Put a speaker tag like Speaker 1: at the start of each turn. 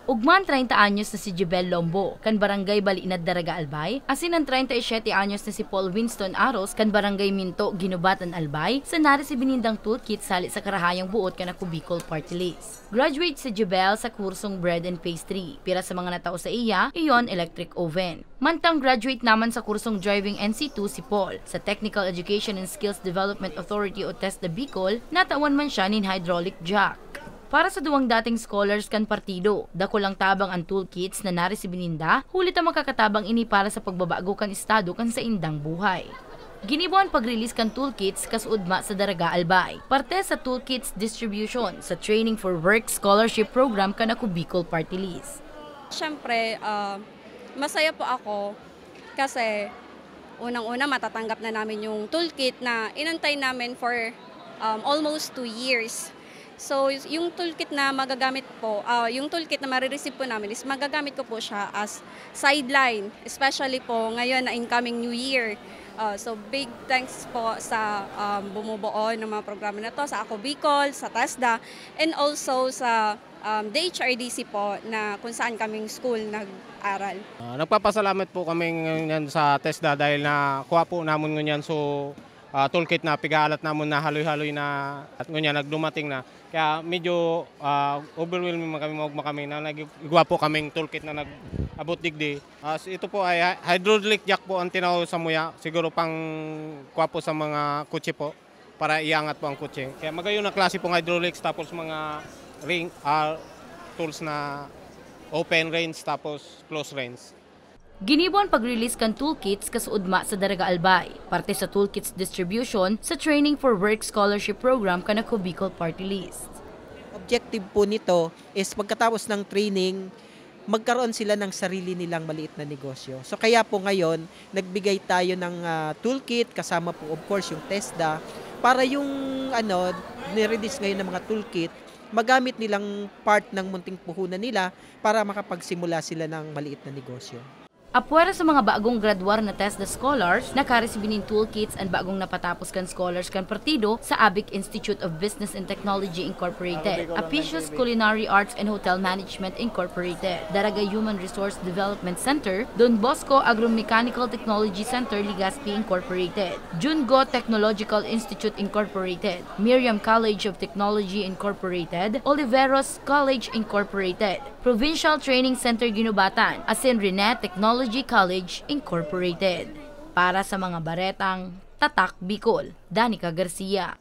Speaker 1: Ugman 30 anyos na si Jebel Lombo, kan barangay Baliinad Daraga Albay, asin ang 37 anyos na si Paul Winston Aros, kan barangay Minto Ginubatan Albay, sa nari si binindang toolkit sali sa karahayang buot kan ako Bicol Party List. Graduate si Jebel sa kursong Bread and Pastry, pira sa mga natao sa iya, iyon electric oven. Mantang graduate naman sa kursong Driving NC2 si Paul, sa Technical Education and Skills Development Authority o TESDA Bicol, natawan man siya nin hydraulic jack. Para sa duwang dating scholars kan partido, dako lang tabang ang toolkits na nari si Bininda, hulit ang makakatabang ini para sa pagbabago kan estado kan sa indang buhay. Ginibuan pag-release kan toolkits kasudma sa Daraga Albay, parte sa toolkits distribution sa Training for Work Scholarship Program kan ako Bicol Party List.
Speaker 2: Siyempre, masaya po ako kasi unang-una matatanggap na namin yung toolkit na inantay namin for almost 2 years. So, yung toolkit na magagamit po, yung toolkit na marireceive po namin is magagamit ko po siya as sideline, especially po ngayon na incoming New Year. So, big thanks po sa bumubuo ng mga programa na to, sa Ako Bicol, sa TESDA, and also sa DHRDC po na kung saan kaming school nag-aral.
Speaker 3: Nagpapasalamat po kami ngayon sa TESDA dahil nakuha po namin ngayon toolkit na pigaalat namon na haloy-haloy na at ngunyan nagdumating na. Kaya medyo overwhelming kami na nagigwa po kaming toolkit na nag-abot digdi. Ito po ay hydraulic jack po ang tinawag sa muya. Siguro pang kuha po sa mga kutsi po para iangat po ang kutsi. Kaya magayon na klase pong hydraulics tapos mga ring tools na open range tapos close range.
Speaker 1: Ginibuan pag-release kan toolkits kasudma sa Daraga Albay, parte sa toolkits distribution sa Training for Work Scholarship Program kan ako Bicol Party List.
Speaker 4: Objective po nito is pagkatapos ng training, magkaroon sila ng sarili nilang maliit na negosyo. So kaya po ngayon, nagbigay tayo ng toolkit kasama po of course yung TESDA para yung nirelease ngayon ng mga toolkit, magamit nilang part ng munting puhunan nila para makapagsimula sila ng maliit na negosyo.
Speaker 1: Apwera sa mga bagong graduar na TESDA scholars, nakareceive nin toolkits ang bagong napatapos kan scholars kan partido sa ABIC Institute of Business and Technology Incorporated, Apicius Culinary Arts and Hotel Management Incorporated, Daraga Human Resource Development Center, Don Bosco Agromechanical Technology Center Legazpi Incorporated, Jungo Technological Institute Incorporated, Miriam College of Technology Incorporated, Oliveros College Incorporated, Provincial Training Center Ginubatan, asin Rinet Technology College Incorporated. Para sa mga baretang Tatak Bicol, Danica Garcia.